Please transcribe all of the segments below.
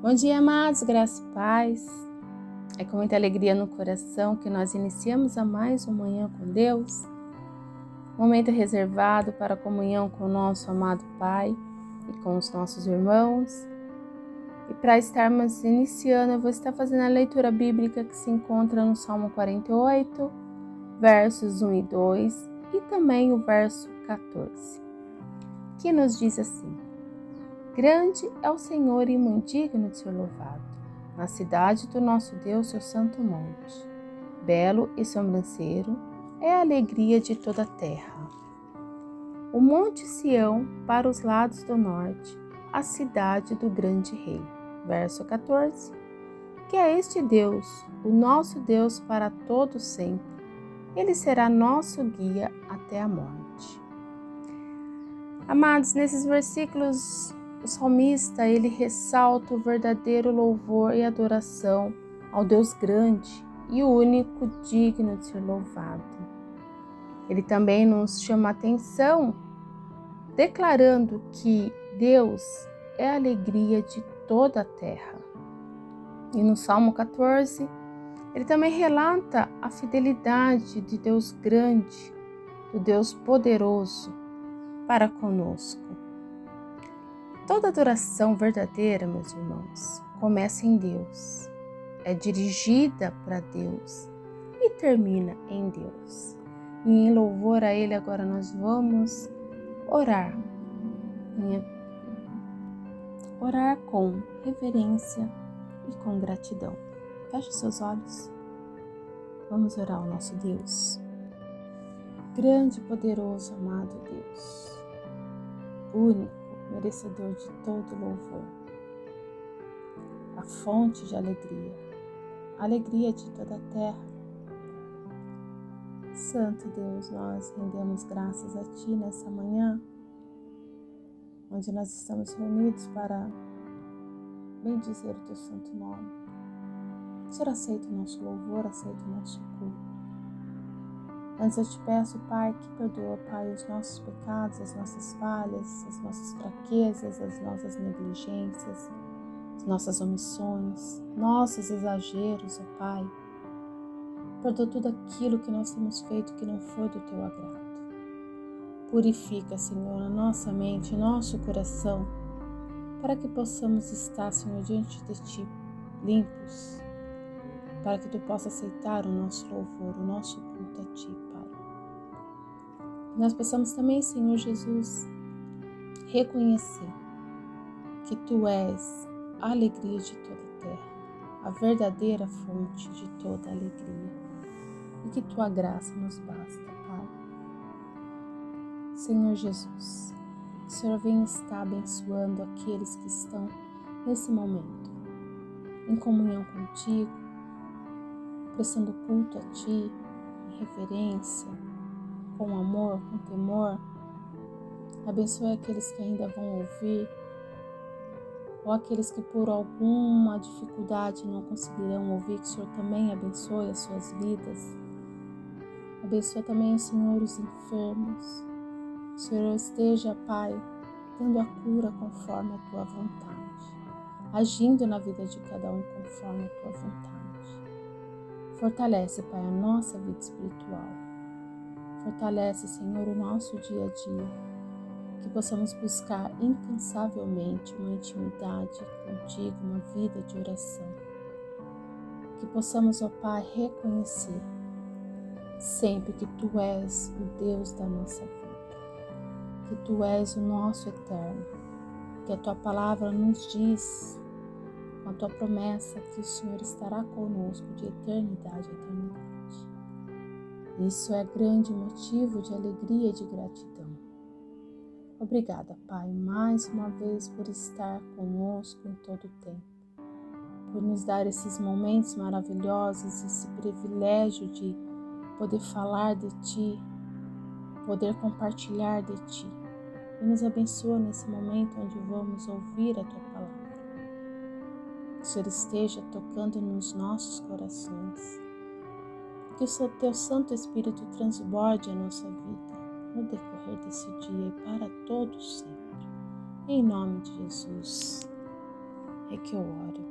Bom dia, amados, graça e paz. É com muita alegria no coração que nós iniciamos a mais uma manhã com Deus. Momento reservado para a comunhão com o nosso amado Pai e com os nossos irmãos. E para estarmos iniciando, eu vou estar fazendo a leitura bíblica que se encontra no Salmo 48, versos 1 e 2 e também o verso 14, que nos diz assim: Grande é o Senhor e muito digno de ser louvado, na cidade do nosso Deus, seu santo monte. Belo e sobranceiro é a alegria de toda a terra. O monte Sião para os lados do norte, a cidade do grande rei. Verso 14. Que é este Deus, o nosso Deus para todo sempre. Ele será nosso guia até a morte. Amados, nesses versículos, o salmista, ele ressalta o verdadeiro louvor e adoração ao Deus grande e o único digno de ser louvado. Ele também nos chama a atenção, declarando que Deus é a alegria de toda a terra. E no Salmo 14, ele também relata a fidelidade de Deus grande, do Deus poderoso para conosco. Toda adoração verdadeira, meus irmãos, começa em Deus, é dirigida para Deus e termina em Deus. E em louvor a Ele agora nós vamos orar. Orar com reverência e com gratidão. Feche seus olhos. Vamos orar ao nosso Deus. Grande e poderoso, amado Deus, único, merecedor de todo louvor, a fonte de alegria, a alegria de toda a terra. Santo Deus, nós rendemos graças a Ti nessa manhã, onde nós estamos reunidos para bendizer o Teu santo nome. O Senhor aceita o nosso louvor, aceita o nosso culto. Antes eu te peço, Pai, que perdoa, Pai, os nossos pecados, as nossas falhas, as nossas fraquezas, as nossas negligências, as nossas omissões, nossos exageros, ó Pai. Perdoa tudo aquilo que nós temos feito que não foi do Teu agrado. Purifica, Senhor, a nossa mente, nosso coração, para que possamos estar, Senhor, diante de Ti, limpos, para que Tu possa aceitar o nosso louvor, o nosso culto a Ti, Pai. Nós possamos também, Senhor Jesus, reconhecer que Tu és a alegria de toda a terra, a verdadeira fonte de toda a alegria, e que Tua graça nos basta, Pai. Senhor Jesus, que o Senhor venha estar abençoando aqueles que estão nesse momento, em comunhão contigo, prestando culto a Ti, em reverência, com amor, com temor. Abençoe aqueles que ainda vão ouvir, ou aqueles que por alguma dificuldade não conseguirão ouvir, que o Senhor também abençoe as suas vidas. Abençoe também, Senhor, os enfermos. O Senhor esteja, Pai, dando a cura conforme a Tua vontade, agindo na vida de cada um conforme a Tua vontade. Fortalece, Pai, a nossa vida espiritual. Fortalece, Senhor, o nosso dia a dia. Que possamos buscar incansavelmente uma intimidade contigo, uma vida de oração. Que possamos, ó Pai, reconhecer sempre que Tu és o Deus da nossa vida. Que Tu és o nosso eterno. Que a Tua palavra nos diz, com a Tua promessa, que o Senhor estará conosco de eternidade a eternidade. Isso é grande motivo de alegria e de gratidão. Obrigada, Pai, mais uma vez por estar conosco em todo o tempo, por nos dar esses momentos maravilhosos, esse privilégio de poder falar de Ti, poder compartilhar de Ti. E nos abençoa nesse momento onde vamos ouvir a Tua palavra. Que o Senhor esteja tocando nos nossos corações. Que o Teu Santo Espírito transborde a nossa vida. no decorrer desse dia e para todo sempre. Em nome de Jesus é que eu oro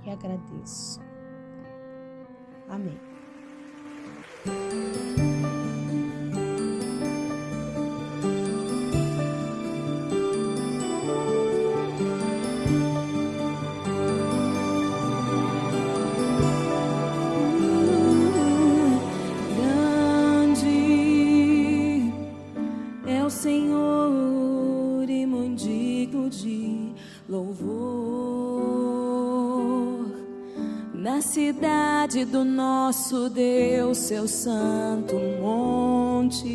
e agradeço. Amém. Senhor, e muito digno de louvor, na cidade do nosso Deus, seu santo monte,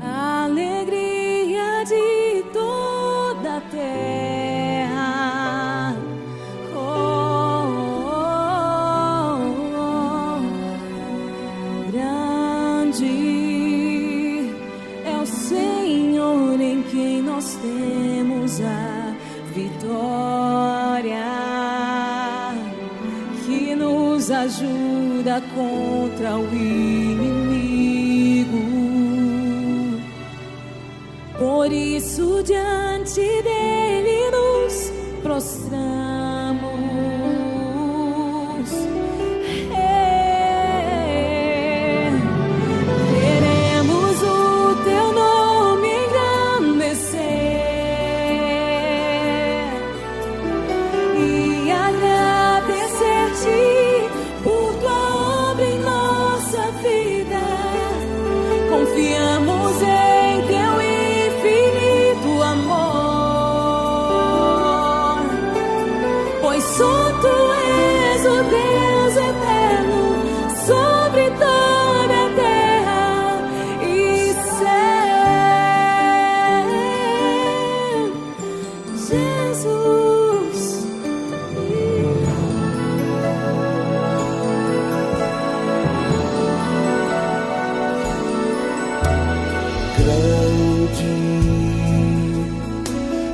a alegria de toda a terra. Grande é o Senhor em quem nós temos a vitória, que nos ajuda contra o inimigo. Por isso diante dele nos prostramos. Confiamos em teu infinito amor, pois só tu és o Deus eterno sobre toda a terra e céu. Jesus.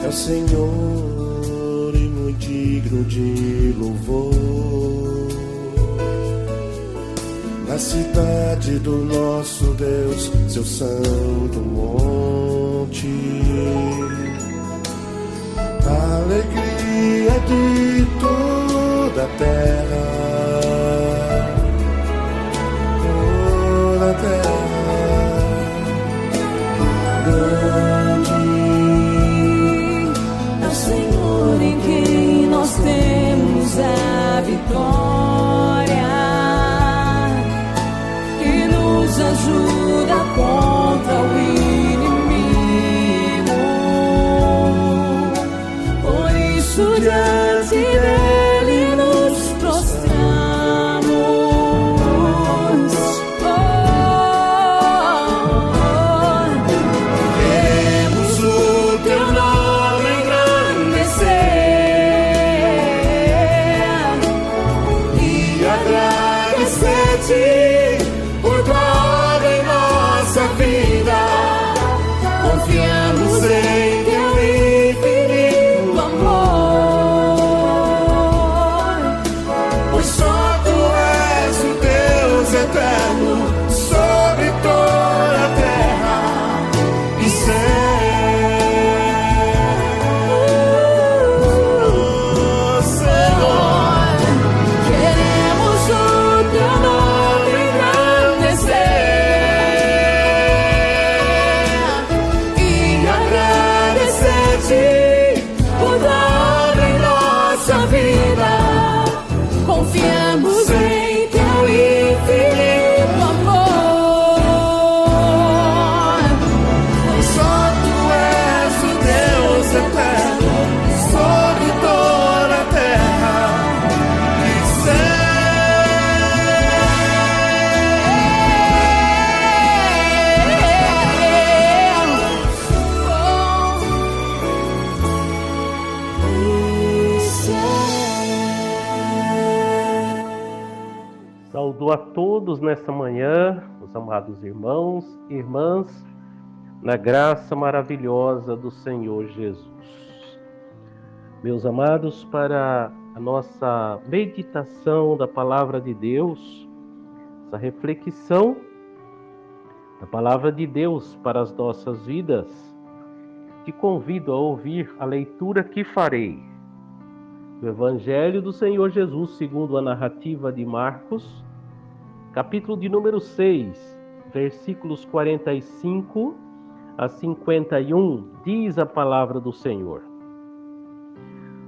É o Senhor e muito digno de louvor, na cidade do nosso Deus, seu santo monte, a alegria de toda a terra, toda a terra. Senhor em quem nós temos a vitória, que nos ajuda contra o inimigo. Por isso diante dele nos prostramos. Queremos o teu nome por tua obra em nossa vida. Confiamos em teu infinito amor, pois só tu és o Deus eterno sobre toda a terra e céu. Confiamos em teu infinito amor, Pois só tu és o Deus eterno sobre toda a terra e Saúdo a todos nesta manhã, os amados irmãos e irmãs, na graça maravilhosa do Senhor Jesus. Meus amados, para a nossa meditação da Palavra de Deus, nossa reflexão da Palavra de Deus para as nossas vidas, te convido a ouvir a leitura que farei do Evangelho do Senhor Jesus segundo a narrativa de Marcos, capítulo de número 6, versículos 45 a 51, diz a palavra do Senhor.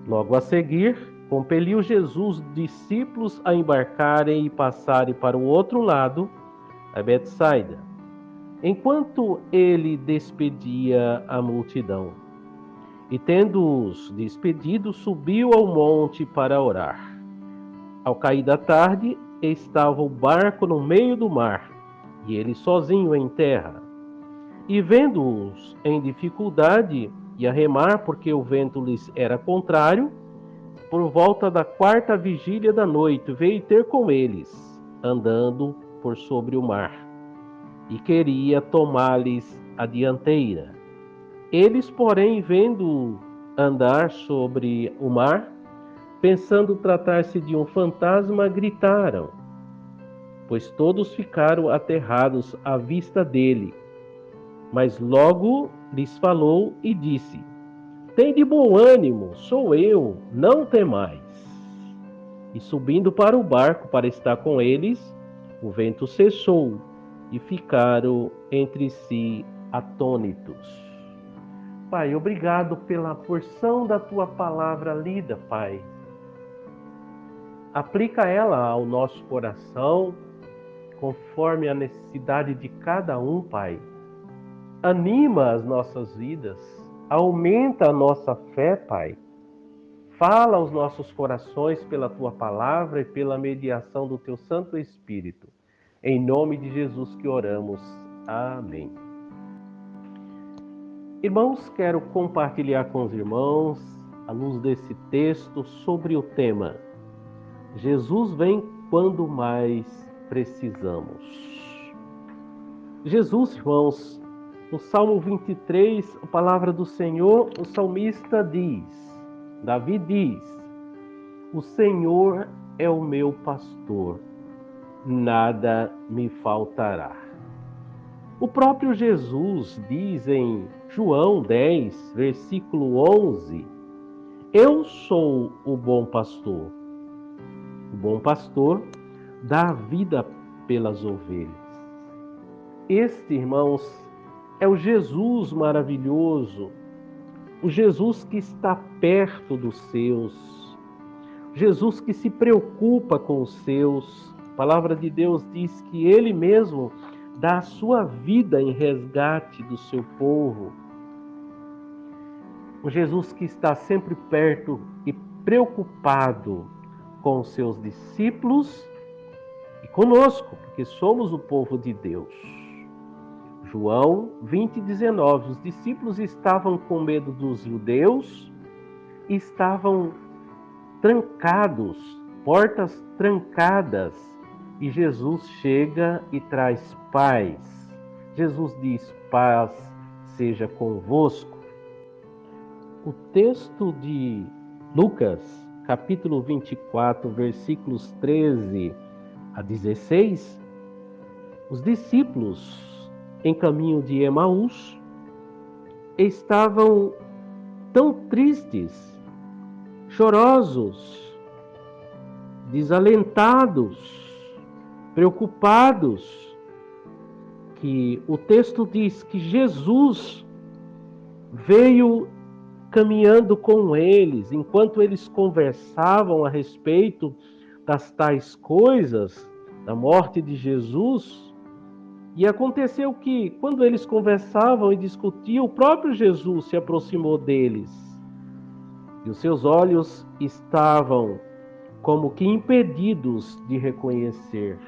Logo a seguir, compeliu Jesus os discípulos a embarcarem e passarem para o outro lado, a Betsaida, enquanto ele despedia a multidão. E tendo-os despedido, subiu ao monte para orar. Ao cair da tarde, estava o barco no meio do mar, e ele sozinho em terra. E vendo-os em dificuldade e a remar, porque o vento lhes era contrário, por volta da 4ª vigília da noite, veio ter com eles, andando por sobre o mar, e queria tomar-lhes a dianteira. Eles, porém, vendo andar sobre o mar, pensando tratar-se de um fantasma, gritaram, pois todos ficaram aterrados à vista dele. Mas logo lhes falou e disse: Tende bom ânimo, sou eu, não temais. E subindo para o barco para estar com eles, o vento cessou e ficaram entre si atônitos. Pai, obrigado pela porção da tua palavra lida, Pai. Aplica ela ao nosso coração, conforme a necessidade de cada um, Pai. Anima as nossas vidas, aumenta a nossa fé, Pai. Fala aos nossos corações pela tua palavra e pela mediação do teu Santo Espírito. Em nome de Jesus que oramos. Amém. Irmãos, quero compartilhar com os irmãos, à luz desse texto, sobre o tema Jesus vem quando mais precisamos. Jesus, irmãos, no Salmo 23, a palavra do Senhor, o salmista diz, Davi diz, o Senhor é o meu pastor, nada me faltará. O próprio Jesus diz em João 10, versículo 11, eu sou o bom pastor. O bom pastor dá a vida pelas ovelhas. Este, irmãos, é o Jesus maravilhoso, o Jesus que está perto dos seus, Jesus que se preocupa com os seus. A palavra de Deus diz que Ele mesmo dá a sua vida em resgate do seu povo. O Jesus que está sempre perto e preocupado com os seus discípulos e conosco, porque somos o povo de Deus. João 20:19, os discípulos estavam com medo dos judeus e estavam trancados, portas trancadas, e Jesus chega e traz paz. Jesus diz, paz seja convosco. O texto de Lucas, capítulo 24, versículos 13 a 16, os discípulos em caminho de Emaús, estavam tão tristes, chorosos, desalentados, preocupados, que o texto diz que Jesus veio caminhando com eles, enquanto eles conversavam a respeito das tais coisas, da morte de Jesus. E aconteceu que, quando eles conversavam e discutiam, o próprio Jesus se aproximou deles. E os seus olhos estavam como que impedidos de reconhecer.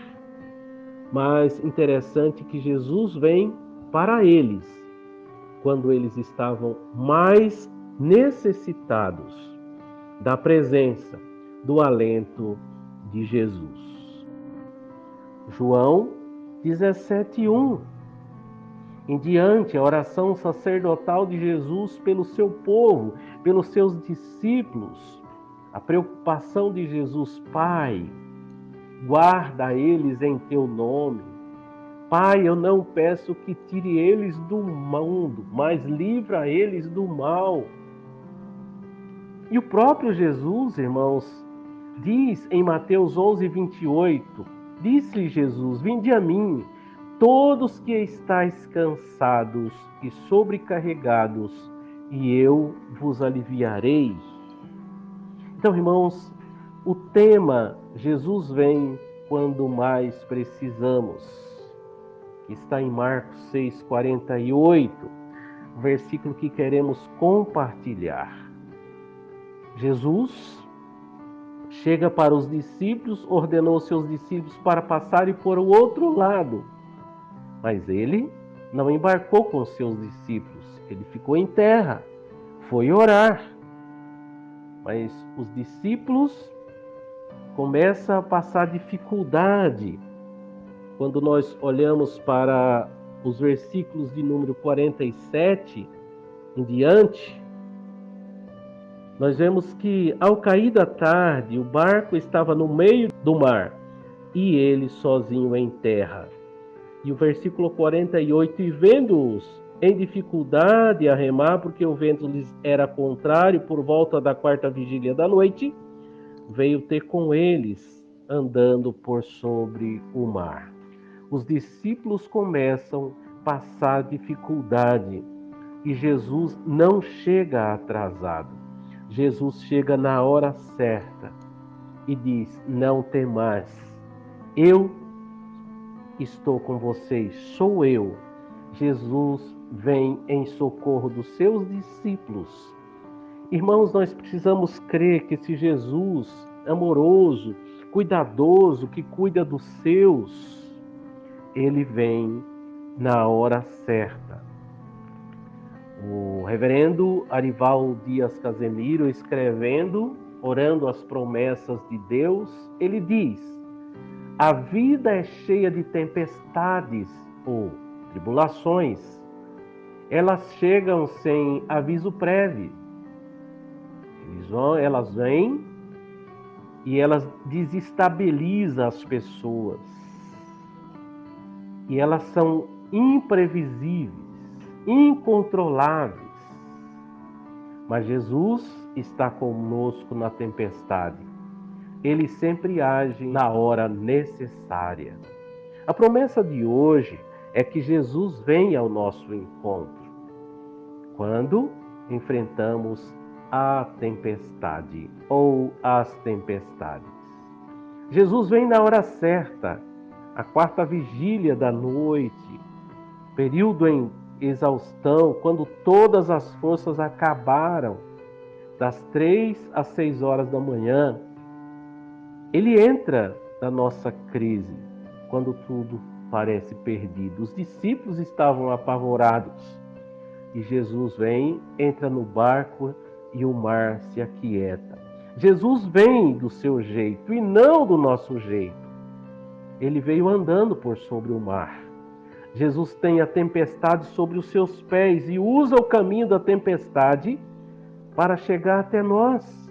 Mas interessante que Jesus vem para eles, quando eles estavam mais necessitados da presença, do alento de Jesus. João 17:1. Em diante, a oração sacerdotal de Jesus pelo seu povo, pelos seus discípulos, a preocupação de Jesus, Pai, guarda eles em teu nome. Pai, eu não peço que tire eles do mundo, mas livra eles do mal. E o próprio Jesus, irmãos, diz em Mateus 11:28, disse Jesus: vinde a mim, todos que estáis cansados e sobrecarregados, e eu vos aliviarei. Então, irmãos, o tema Jesus vem quando mais precisamos, que está em Marcos 6:48, o versículo que queremos compartilhar. Jesus chega para os discípulos, ordenou seus discípulos para passarem por o outro lado, mas ele não embarcou com seus discípulos, ele ficou em terra, foi orar. Mas os discípulos começam a passar dificuldade. Quando nós olhamos para os versículos de número 47 em diante, nós vemos que ao cair da tarde, o barco estava no meio do mar e ele sozinho em terra. E o versículo 48, e vendo-os em dificuldade a remar, porque o vento lhes era contrário, por volta da 4ª vigília da noite, veio ter com eles, andando por sobre o mar. Os discípulos começam a passar dificuldade e Jesus não chega atrasado. Jesus chega na hora certa e diz: não temais, eu estou com vocês, sou eu. Jesus vem em socorro dos seus discípulos. Irmãos, nós precisamos crer que esse Jesus amoroso, cuidadoso, que cuida dos seus, ele vem na hora certa. O reverendo Arival Dias Casemiro, escrevendo, orando as promessas de Deus, ele diz: a vida é cheia de tempestades ou tribulações. Elas chegam sem aviso prévio. Elas vêm e elas desestabilizam as pessoas. E elas são imprevisíveis, incontroláveis. Mas Jesus está conosco na tempestade. Ele sempre age na hora necessária. A promessa de hoje é que Jesus vem ao nosso encontro quando enfrentamos a tempestade ou as tempestades. Jesus vem na hora certa, a 4ª vigília da noite, período em exaustão, quando todas as forças acabaram, das 3 às 6 horas da manhã. Ele entra na nossa crise, quando tudo parece perdido. Os discípulos estavam apavorados. E Jesus vem, entra no barco e o mar se aquieta. Jesus vem do seu jeito e não do nosso jeito. Ele veio andando por sobre o mar. Jesus tem a tempestade sobre os seus pés e usa o caminho da tempestade para chegar até nós.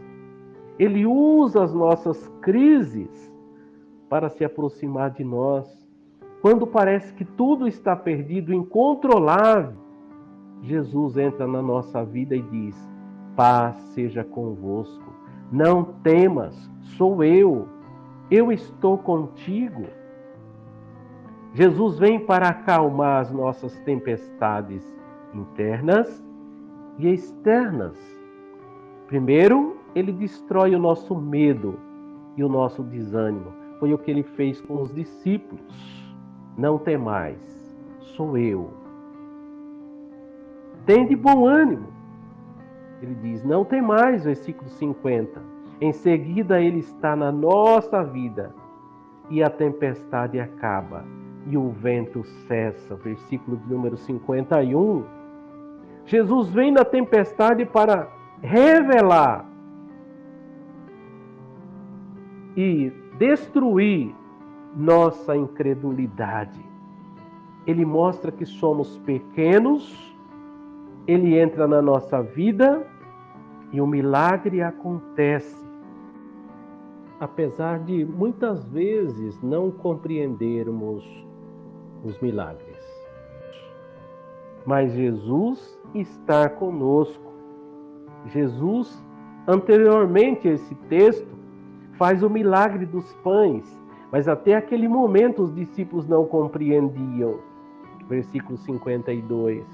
Ele usa as nossas crises para se aproximar de nós. Quando parece que tudo está perdido, incontrolável, Jesus entra na nossa vida e diz: paz seja convosco, não temas, sou eu estou contigo. Jesus vem para acalmar as nossas tempestades internas e externas. Primeiro, ele destrói o nosso medo e o nosso desânimo. Foi o que ele fez com os discípulos. Não temais, sou eu. Tende bom ânimo. Ele diz: não temais, versículo 50. Em seguida, ele está na nossa vida e a tempestade acaba e o vento cessa. Versículo de número 51. Jesus vem na tempestade para revelar e destruir nossa incredulidade. Ele mostra que somos pequenos, ele entra na nossa vida e o milagre acontece. apesar de muitas vezes não compreendermos os milagres. Mas Jesus está conosco. Jesus, anteriormente a esse texto, faz o milagre dos pães, mas até aquele momento os discípulos não compreendiam. Versículo 52.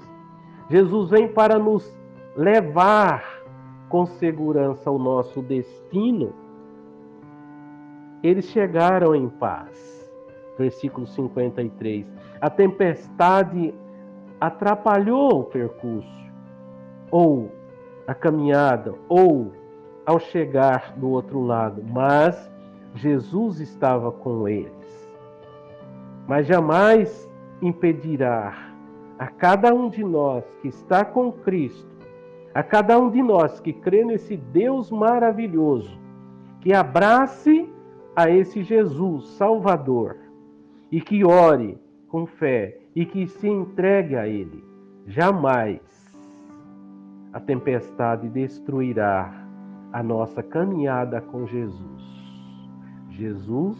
Jesus vem para nos levar com segurança ao nosso destino. Eles chegaram em paz. Versículo 53. A tempestade atrapalhou o percurso, ou a caminhada, ou ao chegar do outro lado, mas Jesus estava com eles. Mas jamais impedirá a cada um de nós que está com Cristo, a cada um de nós que crê nesse Deus maravilhoso, que abrace a esse Jesus Salvador e que ore com fé e que se entregue a Ele. Jamais a tempestade destruirá a nossa caminhada com Jesus. Jesus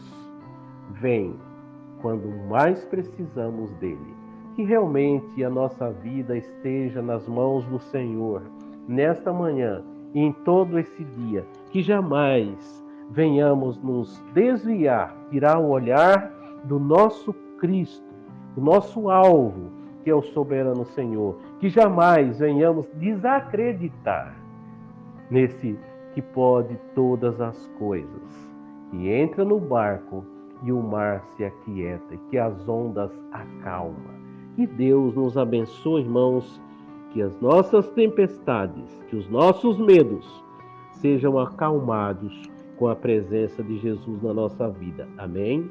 vem quando mais precisamos dele. Que realmente a nossa vida esteja nas mãos do Senhor nesta manhã e em todo esse dia. Que jamais venhamos nos desviar, tirar o olhar do nosso Cristo, do nosso alvo, que é o soberano Senhor. Que jamais venhamos desacreditar nesse que pode todas as coisas, que entra no barco e o mar se aquieta, e que as ondas acalma. Que Deus nos abençoe, irmãos, que as nossas tempestades, que os nossos medos sejam acalmados com a presença de Jesus na nossa vida. Amém?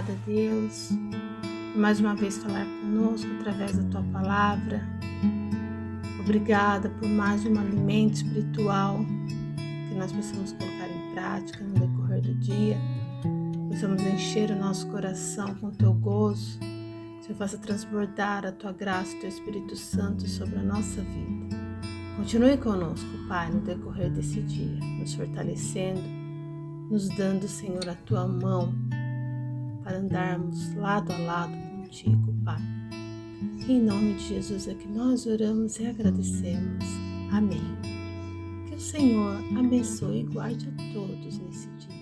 Obrigada, Deus, por mais uma vez falar conosco através da Tua palavra. Obrigada por mais um alimento espiritual que nós possamos colocar em prática no decorrer do dia. Possamos encher o nosso coração com Teu gozo. Senhor, faça transbordar a Tua graça e o Teu Espírito Santo sobre a nossa vida. Continue conosco, Pai, no decorrer desse dia, nos fortalecendo, nos dando, Senhor, a Tua mão para andarmos lado a lado contigo, Pai. Em nome de Jesus é que nós oramos e agradecemos. Amém. Que o Senhor abençoe e guarde a todos nesse dia.